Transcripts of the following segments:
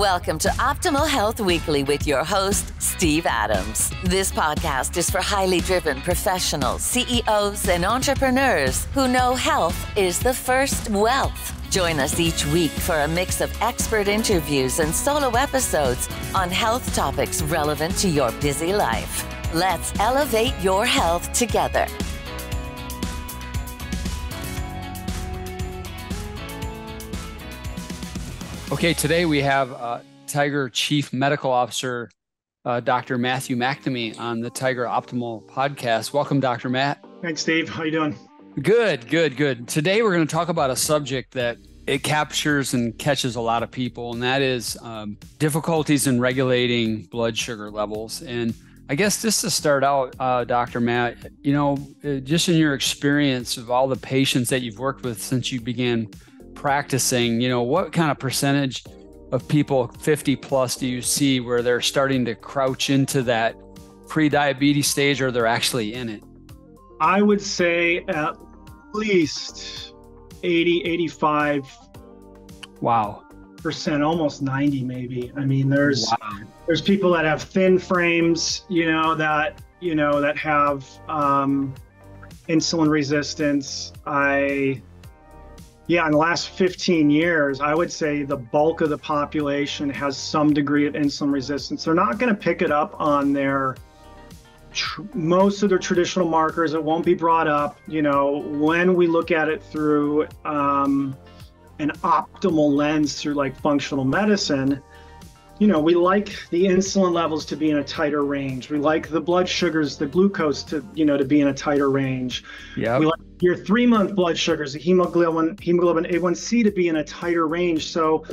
Welcome to Optimal Health Weekly with your host, Steve Adams. This podcast is for highly driven professionals, CEOs, and entrepreneurs who know health is the first wealth. Join us each week for a mix of expert interviews and solo episodes on health topics relevant to your busy life. Let's elevate your health together. Okay, today we have Tiger Chief Medical Officer, Dr. Matthew McNamee on the Tiger Optimal podcast. Welcome, Dr. Matt. Thanks, Steve. How you doing? Good. Today we're going to talk about a subject that it captures and catches a lot of people, and that is difficulties in regulating blood sugar levels. And I guess just to start out, Dr. Matt, just in your experience of all the patients that you've worked with since you began practicing, what kind of percentage of people 50 plus do you see where they're starting to crouch into that pre-diabetes stage, or they're actually in it? I would say at least 80, 85. Wow. Percent, almost 90 maybe. I mean, there's people that have thin frames, that have insulin resistance. In the last 15 years, I would say the bulk of the population has some degree of insulin resistance. They're not going to pick it up on most of their traditional markers. It won't be brought up. When we look at it through an optimal lens through like functional medicine, we like the insulin levels to be in a tighter range. We like the blood sugars, the glucose to be in a tighter range. Yeah. We like your 3-month blood sugars, the hemoglobin A1C to be in a tighter range. So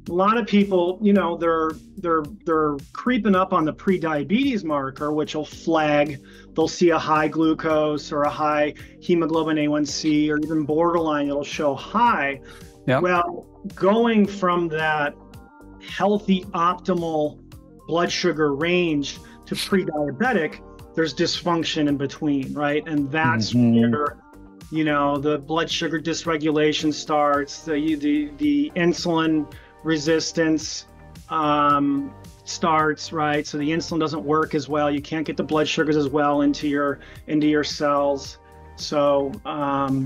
a lot of people, they're creeping up on the pre-diabetes marker, which will flag. They'll see a high glucose or a high hemoglobin A1C, or even borderline, it'll show high. Yep. Well, going from that healthy, optimal blood sugar range to pre-diabetic, there's dysfunction in between, right? And that's where, the blood sugar dysregulation starts, the insulin resistance starts, right? So the insulin doesn't work as well. You can't get the blood sugars as well into your cells. So, 80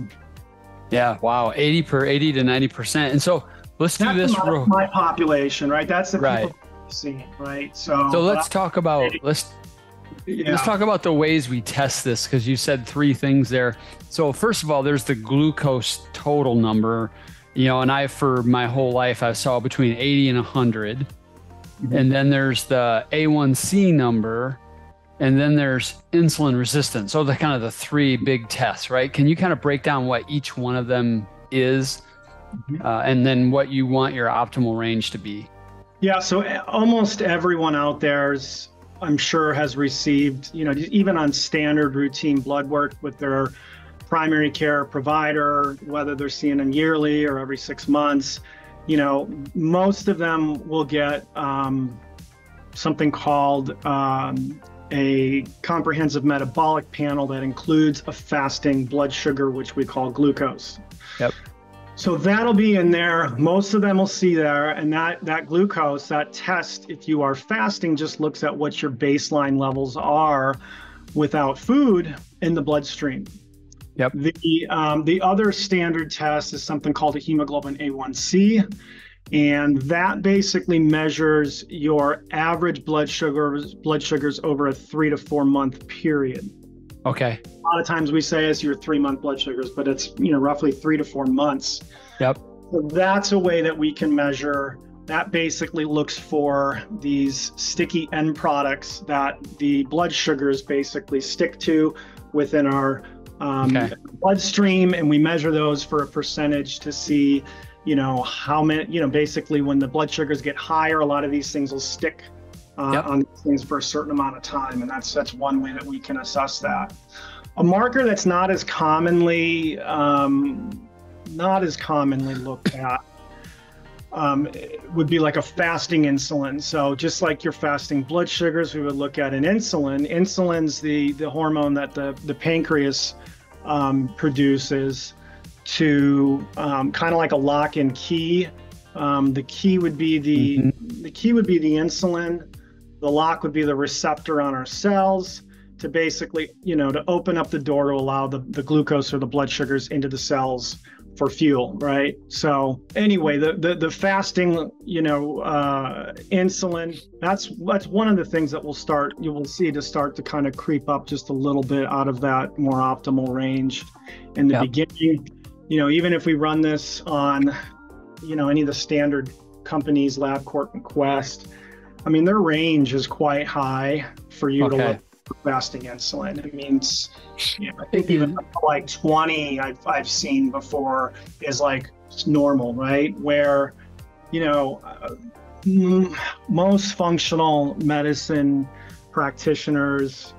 to 90%. And so let's do this. My population, right? That's the people we see, right? So let's talk about let's talk about the ways we test this, because you said 3 things there. So first of all, there's the glucose total number, and for my whole life I saw between 80 and 100. Mm-hmm. And then there's the A1C number, and then there's insulin resistance. So the kind of the 3 big tests, right? Can you kind of break down what each one of them is? And then what you want your optimal range to be? Yeah, so almost everyone out there I'm sure has received, even on standard routine blood work with their primary care provider, whether they're seeing them yearly or every 6 months, most of them will get something called a comprehensive metabolic panel that includes a fasting blood sugar, which we call glucose. Yep. So that'll be in there. Most of them will see there. And that glucose, that test, if you are fasting, just looks at what your baseline levels are without food in the bloodstream. Yep. The other standard test is something called a hemoglobin A1C. And that basically measures your average blood sugars over a 3 to 4 month period. Okay. A lot of times we say it's your 3-month blood sugars, but it's roughly 3 to 4 months. Yep. So that's a way that we can measure. That basically looks for these sticky end products that the blood sugars basically stick to within our bloodstream, and we measure those for a percentage to see, how many. Basically when the blood sugars get higher, a lot of these things will stick on these things for a certain amount of time, and that's one way that we can assess that. A marker that's not as commonly looked at would be like a fasting insulin. So just like your fasting blood sugars, we would look at an insulin. Insulin's the hormone that the pancreas produces to kind of like a lock and key The key would be the key would be the insulin. The lock would be the receptor on our cells to basically, to open up the door to allow the glucose or the blood sugars into the cells for fuel, right? So anyway, the fasting, insulin, that's one of the things that you will see to start to kind of creep up just a little bit out of that more optimal range in the beginning. Even if we run this on, any of the standard companies, LabCorp and Quest, I mean, their range is quite high for you to look for fasting insulin. It means, I think even like 20 I've seen before is like normal, right? Where, most functional medicine practitioners,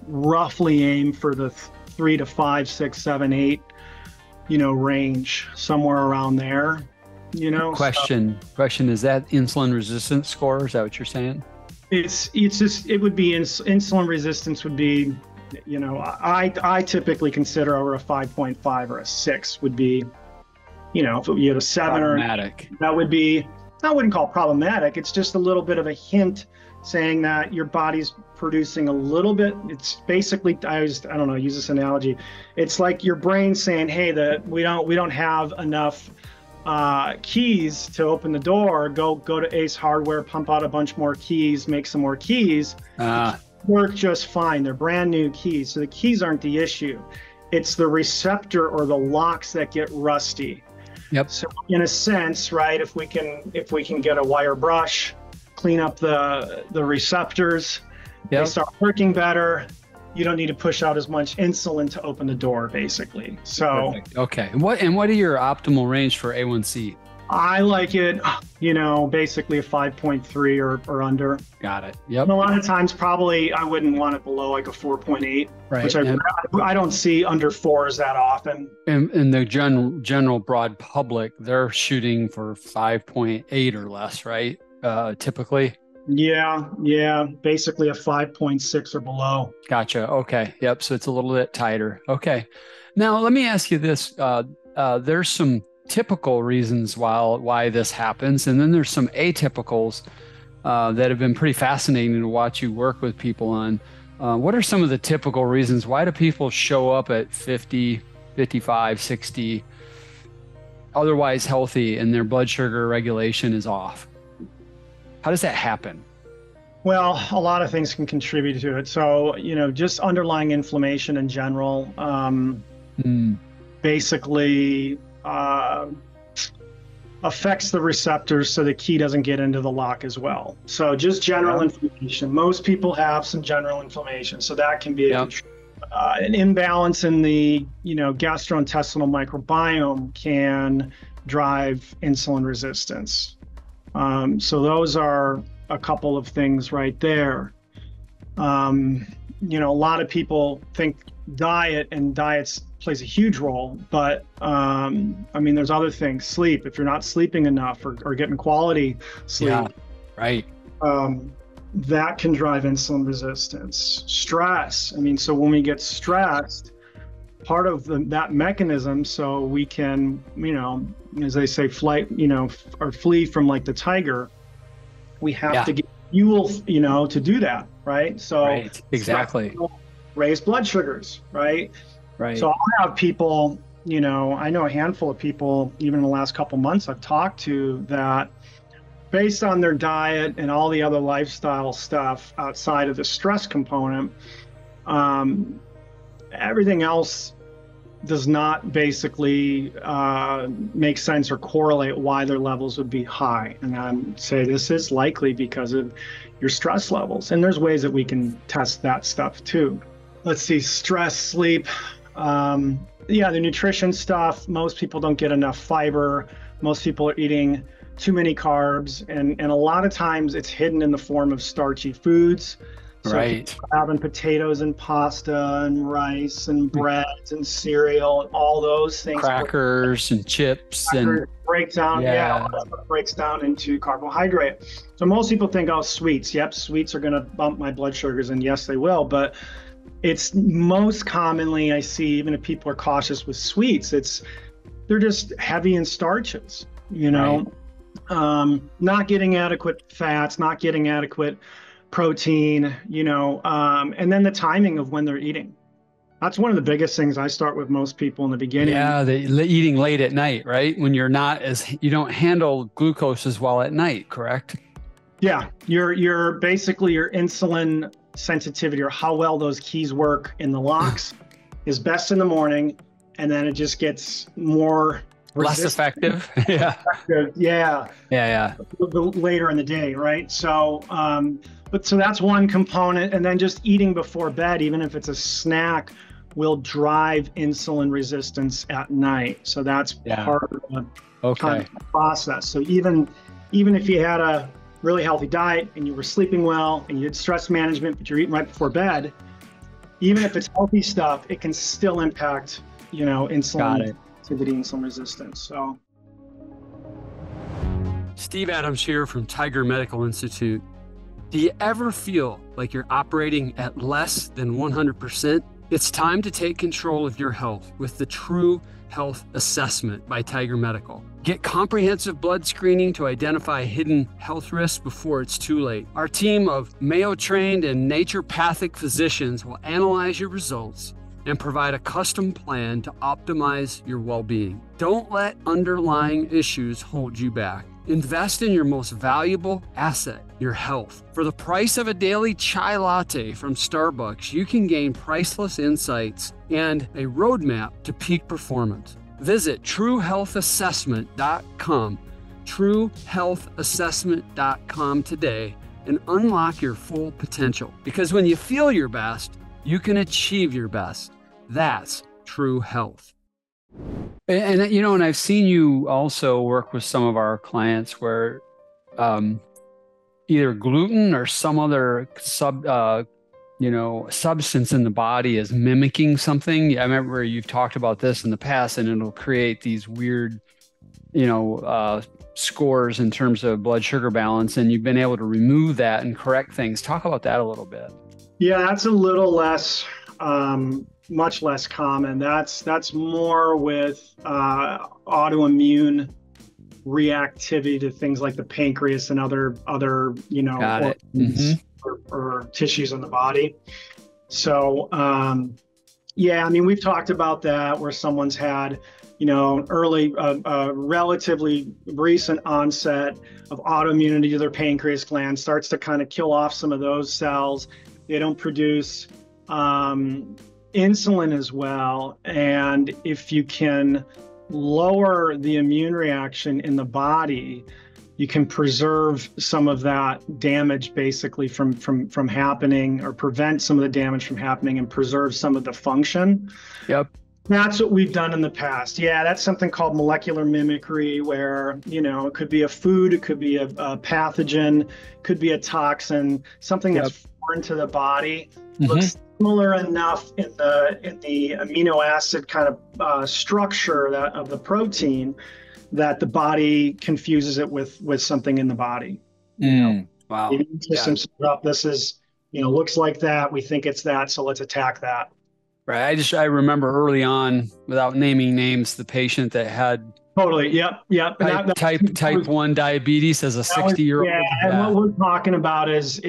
roughly aim for the 3 to 5, 6, 7, 8, range, somewhere around there. Question, is that insulin resistance score? Is that what you're saying? It would be insulin resistance would be, I typically consider over a 5.5 or a 6 would be, if you had a 7 problematic. That would be, I wouldn't call it problematic. It's just a little bit of a hint saying that your body's producing a little bit. It's basically, I don't know, use this analogy. It's like your brain saying, hey, we don't have enough keys to open the door. Go to Ace Hardware, pump out a bunch more keys, make some more keys. Work just fine. They're brand new keys. So the keys aren't the issue. It's the receptor or the locks that get rusty. Yep. So in a sense, right, if we can get a wire brush, clean up the receptors, they start working better. You don't need to push out as much insulin to open the door, basically. So perfect. Okay. What are your optimal range for A1C? I like it, basically a 5.3 or under. Got it. Yep. And a lot of times, probably I wouldn't want it below like a 4.8, right? Which I don't see under 4s that often. And the general broad public, they're shooting for 5.8 or less, right? Typically. Yeah, basically a 5.6 or below. Gotcha. Okay. Yep. So it's a little bit tighter. Okay. Now let me ask you this. There's some typical reasons why this happens, and then there's some atypicals that have been pretty fascinating to watch you work with people on. What are some of the typical reasons? Why do people show up at 50, 55, 60, otherwise healthy, and their blood sugar regulation is off? How does that happen? Well, a lot of things can contribute to it. So, just underlying inflammation in general, basically affects the receptors, so the key doesn't get into the lock as well. So just general inflammation. Most people have some general inflammation, so that can be an imbalance in the gastrointestinal microbiome can drive insulin resistance. So those are a couple of things right there. A lot of people think diet, and diets plays a huge role, but there's other things. Sleep, if you're not sleeping enough or getting quality sleep, right, that can drive insulin resistance. Stress, so when we get stressed, part of that mechanism, so we can, as they say, flight, or flee from like the tiger, we have to get fuel, to do that, right? So right. Exactly. Raise blood sugars, right? Right. So I'll have people, I know a handful of people, even in the last couple months I've talked to, that based on their diet and all the other lifestyle stuff outside of the stress component, everything else does not basically make sense or correlate why their levels would be high. And I'd say this is likely because of your stress levels. And there's ways that we can test that stuff too. Let's see, stress, sleep. The nutrition stuff. Most people don't get enough fiber. Most people are eating too many carbs. And a lot of times it's hidden in the form of starchy foods. So right. Having potatoes and pasta and rice and breads and cereal and all those things. Crackers and chips breaks down into carbohydrate. So most people think, oh, sweets. Yep, sweets are going to bump my blood sugars, and yes, they will. But it's most commonly, I see, even if people are cautious with sweets, they're just heavy in starches. you know, not getting adequate fats, not getting adequate protein, you know, and then the timing of when they're eating. That's one of the biggest things I start with most people in the beginning. Yeah, eating late at night, right? When you don't handle glucose as well at night, correct? Yeah, you're basically your insulin sensitivity, or how well those keys work in the locks, is best in the morning, and then it just gets less effective. Yeah. Later in the day, right? So, so that's one component, and then just eating before bed, even if it's a snack, will drive insulin resistance at night. So that's part of the kind of process. So even if you had a really healthy diet and you were sleeping well and you did stress management, but you're eating right before bed, even if it's healthy stuff, it can still impact, you know, insulin sensitivity, insulin resistance. So, Steve Adams here from Tiger Medical Institute. Do you ever feel like you're operating at less than 100%? It's time to take control of your health with the True Health Assessment by Tiger Medical. Get comprehensive blood screening to identify hidden health risks before it's too late. Our team of Mayo-trained and naturopathic physicians will analyze your results and provide a custom plan to optimize your well-being. Don't let underlying issues hold you back. Invest in your most valuable asset, your health. For the price of a daily chai latte from Starbucks, you can gain priceless insights and a roadmap to peak performance. Visit truehealthassessment.com, truehealthassessment.com today, and unlock your full potential. Because when you feel your best, you can achieve your best. That's true health. And you know, and I've seen you also work with some of our clients where either gluten or some other substance in the body is mimicking something. I remember you've talked about this in the past, and it'll create these weird, scores in terms of blood sugar balance, and you've been able to remove that and correct things. Talk about that a little bit. Yeah, that's a little less. Much less common. That's more with autoimmune reactivity to things like the pancreas and other organs or tissues in the body. So we've talked about that, where someone's had early relatively recent onset of autoimmunity to their pancreas gland, starts to kind of kill off some of those cells. They don't produce insulin as well, and if you can lower the immune reaction in the body, you can preserve some of that damage basically from happening, or prevent some of the damage from happening and preserve some of the function. Yep. That's what we've done in the past. Yeah, that's something called molecular mimicry, where, it could be a food, it could be a pathogen, it could be a toxin, something that's foreign to the body, looks similar enough in the amino acid kind of structure of the protein that the body confuses it with something in the body. Wow. The immune system says, this is, looks like that. We think it's that, so let's attack that. Right. I remember early on, without naming names, the patient that had Yep. Type 1 diabetes as a 60-year-old. Yeah, and what we're talking about is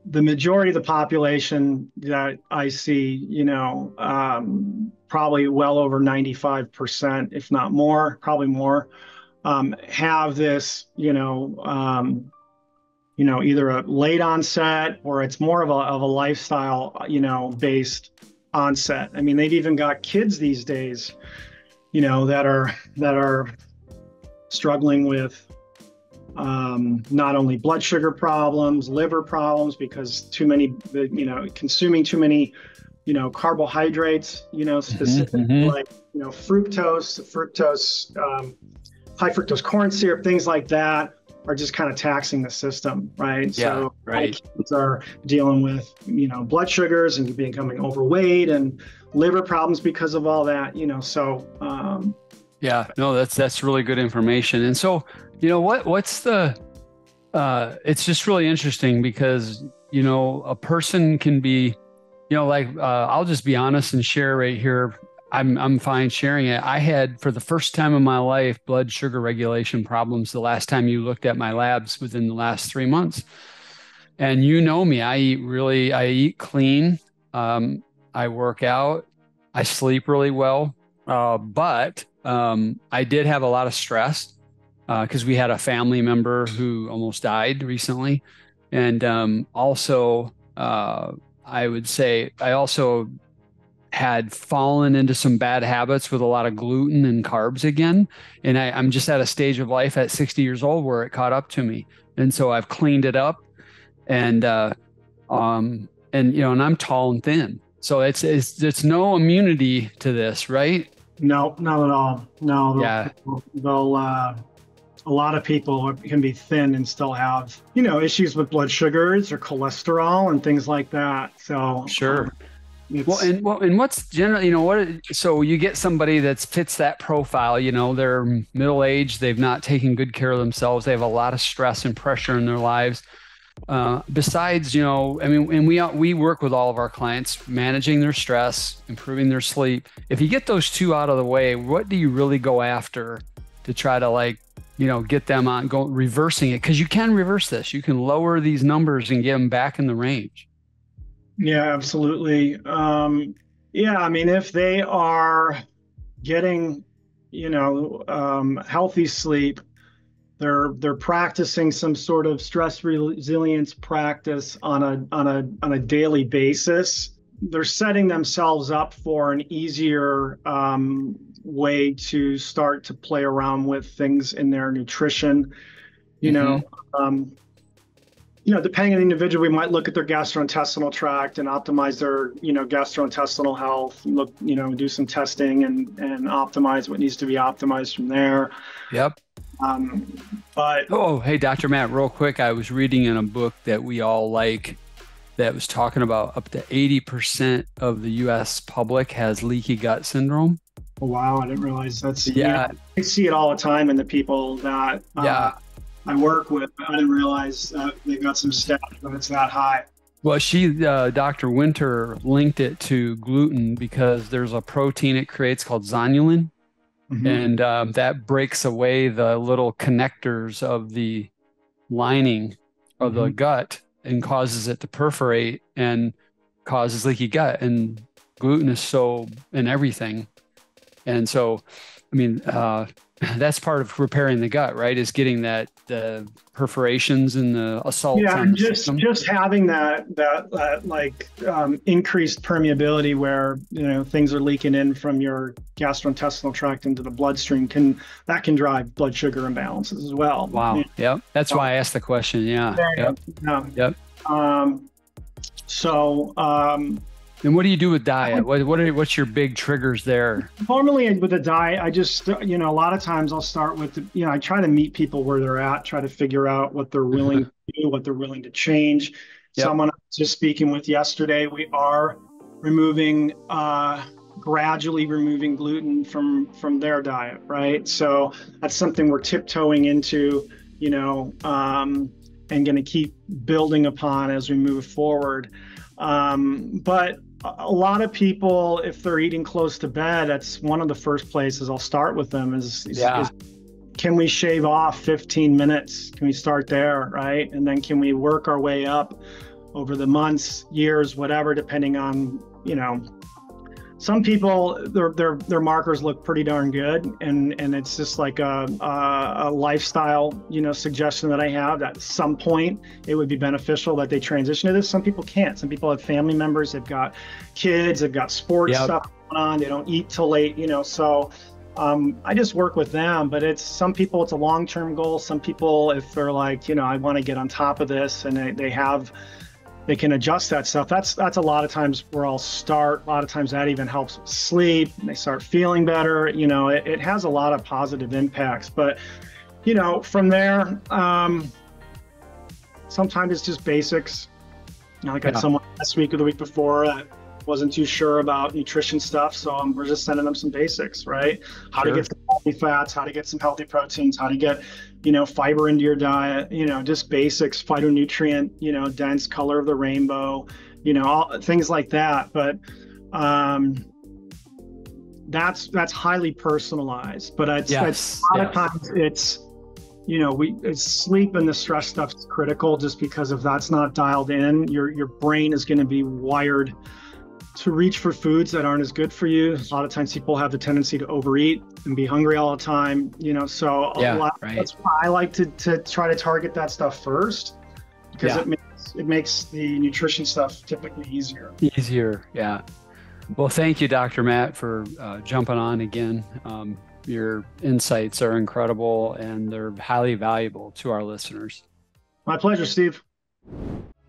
the majority of the population that I see, probably well over 95%, if not more, probably more, have this, either a late onset, or it's more of a lifestyle, based onset. I mean, they've even got kids these days, that are struggling with not only blood sugar problems, liver problems, because consuming too many, carbohydrates, specifically like, fructose, high fructose corn syrup, things like that are just kind of taxing the system, right? Yeah, right. Kids are dealing with, blood sugars and becoming overweight and liver problems because of all that, that's really good information. And so, what's the, it's just really interesting because, a person can be, I'll just be honest and share right here. I'm fine sharing it. I had, for the first time in my life, blood sugar regulation problems the last time you looked at my labs within the last 3 months. And you know me, I eat clean. I work out. I sleep really well. But I did have a lot of stress because we had a family member who almost died recently. And also, I would say I also had fallen into some bad habits with a lot of gluten and carbs again. And I'm just at a stage of life at 60 years old where it caught up to me. And so I've cleaned it up and and I'm tall and thin. So it's no immunity to this, right? No, not at all. No, Yeah. they'll a lot of people can be thin and still have, issues with blood sugars or cholesterol and things like that. So Sure. And what's generally, so you get somebody that fits that profile, they're middle-aged, they've not taken good care of themselves, they have a lot of stress and pressure in their lives. Besides, and we work with all of our clients, managing their stress, improving their sleep. If you get those two out of the way, what do you really go after to try to get them on reversing it? Because you can reverse this. You can lower these numbers and get them back in the range. Yeah, absolutely. If they are getting, healthy sleep, they're practicing some sort of stress resilience practice on a daily basis. They're setting themselves up for an easier way to start to play around with things in their nutrition. Depending on the individual, we might look at their gastrointestinal tract and optimize their, gastrointestinal health, do some testing and optimize what needs to be optimized from there. Yep. Hey, Dr. Matt, real quick, I was reading in a book that we all like that was talking about up to 80% of the U.S. public has leaky gut syndrome. Oh, wow. I didn't realize that's, yeah. I see it all the time in the people that, I work with. I didn't realize they've got some stats when it's that high. Well, Dr. Winter linked it to gluten because there's a protein it creates called zonulin. Mm-hmm. And that breaks away the little connectors of the lining of the gut and causes it to perforate and causes leaky gut. And gluten is so in everything. And so, that's part of repairing the gut, right? Is getting the perforations and the assaults. Yeah, on the system. Just having that increased permeability where things are leaking in from your gastrointestinal tract into the bloodstream can drive blood sugar imbalances as well. Wow. Yep. That's why I asked the question. Yeah. Yep. And what do you do with diet? What's your big triggers there? Normally with the diet, I just, a lot of times I'll start with, I try to meet people where they're at, try to figure out what they're willing to do, what they're willing to change. Yep. Someone I was just speaking with yesterday, we are gradually removing gluten from their diet, right? So that's something we're tiptoeing into, and going to keep building upon as we move forward. But a lot of people, if they're eating close to bed, that's one of the first places I'll start with them is can we shave off 15 minutes? Can we start there, right? And then can we work our way up over the months, years, whatever, depending on, some people, their markers look pretty darn good, and it's just like a lifestyle, suggestion that I have that at some point it would be beneficial that they transition to this. Some people can't. Some people have family members, they've got kids, they've got sports stuff going on, they don't eat till late, so I just work with them. But some people it's a long-term goal. Some people, if they're like, I want to get on top of this, and they can adjust that stuff. That's a lot of times where I'll start. A lot of times that even helps with sleep. And they start feeling better. It has a lot of positive impacts. But, from there, sometimes it's just basics. I got someone last week or the week before that wasn't too sure about nutrition stuff. So we're just sending them some basics, right? How to get some healthy fats, how to get some healthy proteins, how to get, fiber into your diet, just basics, phytonutrient, dense color of the rainbow, all things like that. But, that's highly personalized. But it's Yes. a lot of times it's, it's sleep and the stress stuff is critical. Just because if that's not dialed in, your brain is going to be wired to reach for foods that aren't as good for you. A lot of times people have the tendency to overeat and be hungry all the time, so that's why I like to try to target that stuff first, because it makes the nutrition stuff typically easier. Yeah. Well, thank you, Dr. Matt, for jumping on again. Your insights are incredible and they're highly valuable to our listeners. My pleasure, Steve.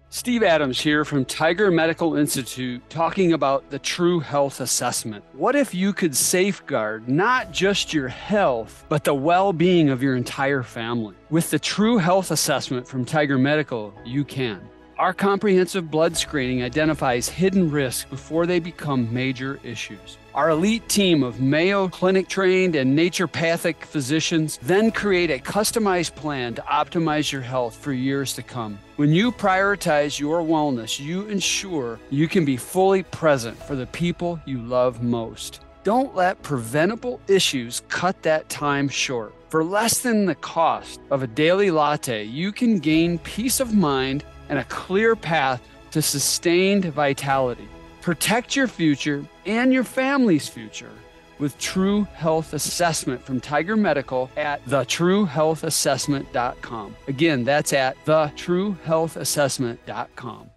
Steve Adams here from Tiger Medical Institute, talking about the True Health Assessment. What if you could safeguard not just your health, but the well-being of your entire family? With the True Health Assessment from Tiger Medical, you can. Our comprehensive blood screening identifies hidden risks before they become major issues. Our elite team of Mayo Clinic trained and naturopathic physicians then create a customized plan to optimize your health for years to come. When you prioritize your wellness, you ensure you can be fully present for the people you love most. Don't let preventable issues cut that time short. For less than the cost of a daily latte, you can gain peace of mind and a clear path to sustained vitality. Protect your future and your family's future with True Health Assessment from Tiger Medical at thetruehealthassessment.com. Again, that's at thetruehealthassessment.com.